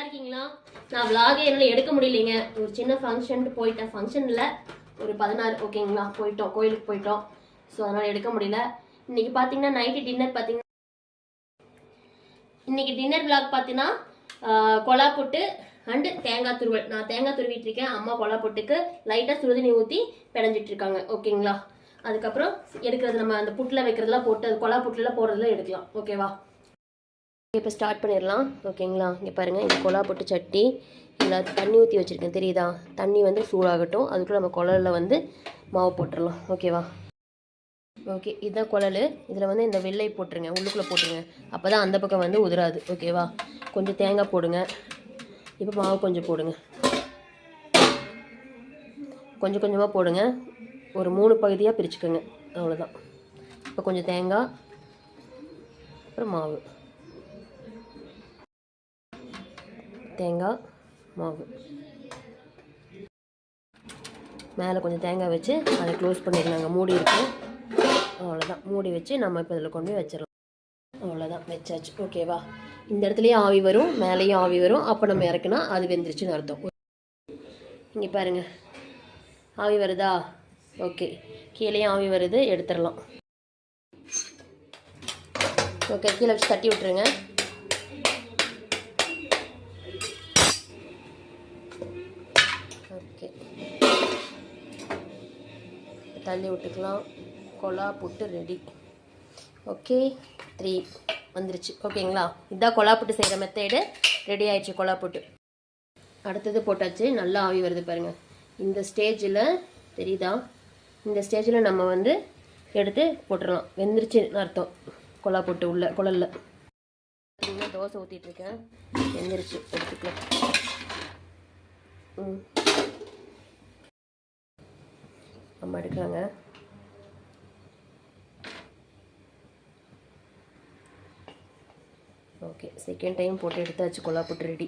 இருக்கீங்களா? நான் vlog என்னால எடுக்க முடியலைங்க. ஒரு சின்ன ஃபங்க்ஷனுக்கு போயிட்டேன். ஃபங்க்ஷன் இல்ல, ஒரு 16 ஓகேங்களா, போயிட்டோம், கோயிலுக்கு போயிட்டோம். ஸோ அதனால எடுக்க முடியல. இன்னைக்கு பார்த்தீங்கன்னா நைட்டு டின்னர் பார்த்தீங்கன்னா இன்னைக்கு டின்னர் vlog பார்த்தீங்கன்னா கொலா புட்டு அண்டு தேங்காய் துருவல். நான் தேங்காய் துருவிட்டு இருக்கேன். அம்மா கொலா புட்டுக்கு லைட்டாக சுடுதண்ணி ஊற்றி பிணைஞ்சிட்டு இருக்காங்க ஓகேங்களா. அதுக்கப்புறம் எடுக்கிறது நம்ம அந்த புட்டில் வைக்கிறதுலாம் போட்டு அது கொலா புட்டுலாம் போடுறதுலாம் எடுக்கலாம் ஓகேவா. இப்போ ஸ்டார்ட் பண்ணிடலாம் ஓகேங்களா. இங்கே பாருங்கள், இது கொலா புட்டு சட்டி. இதில் தண்ணி ஊற்றி வச்சுருக்கேன் தெரியுதா. தண்ணி வந்து சூடாகட்டும். அதுக்குள்ளே நம்ம குழலில் வந்து மாவு போட்டுடலாம் ஓகேவா. ஓகே, இதுதான் குழல். இதில் வந்து இந்த வெள்ளை போட்டுருங்க, உள்ளுக்குள்ளே போட்டுருங்க. அப்போ தான் அந்த பக்கம் வந்து உதிராது ஓகேவா. கொஞ்சம் தேங்காய் போடுங்க. இப்போ மாவு கொஞ்சம் போடுங்க, கொஞ்சம் கொஞ்சமாக போடுங்க. ஒரு 3 பகுதியாக பிரிச்சுக்கோங்க, அவ்வளோதான். இப்போ கொஞ்சம் தேங்காய், அப்புறம் மாவு, தேங்காய் மாவு, மேலே கொஞ்சம் தேங்காய் வச்சு அதை க்ளோஸ் பண்ணிடலாங்க. மூடி இருக்கு, அவ்வளோதான். மூடி வச்சு நம்ம இப்போ இதில் கொண்டு போய் வச்சிடலாம். அவ்வளோதான், வச்சாச்சு ஓகேவா. இந்த இடத்துலையும் ஆவி வரும், மேலேயும் ஆவி வரும். அப்போ நம்ம இறக்குனா அது வெந்துருச்சுன்னு அர்த்தம். இங்கே பாருங்கள், ஆவி வருதா. ஓகே, கீழேயும் ஆவி வருது, எடுத்துடலாம். ஓகே, கீழே வச்சு தட்டி விட்டுருங்க. ஓகே, தள்ளி விட்டுக்கலாம். கொலா புட்டு ரெடி. ஓகே, 3 வந்துருச்சு ஓகேங்களா. இதுதான் கொலா புட்டு செய்கிற மெத்தேடு. ரெடி ஆயிடுச்சு கொலா புட்டு. அடுத்தது போட்டாச்சு, நல்லா ஆவி வருது பாருங்கள். இந்த ஸ்டேஜில் தெரியுதா, இந்த ஸ்டேஜில் நம்ம வந்து எடுத்து போட்டுடலாம். வெந்துருச்சுன்னு அர்த்தம் கொலா புட்டு உள்ள குழலில். பார்த்தீங்கன்னா தோசை ஊற்றிட்டுருக்கேன், வெந்துருச்சு, எடுத்துக்கலாம். அம்மா எடுக்கிறாங்க. ஓகே, செகண்ட் டைம் போட்டு எடுத்தாச்சு கொலா புட்டு ரெடி.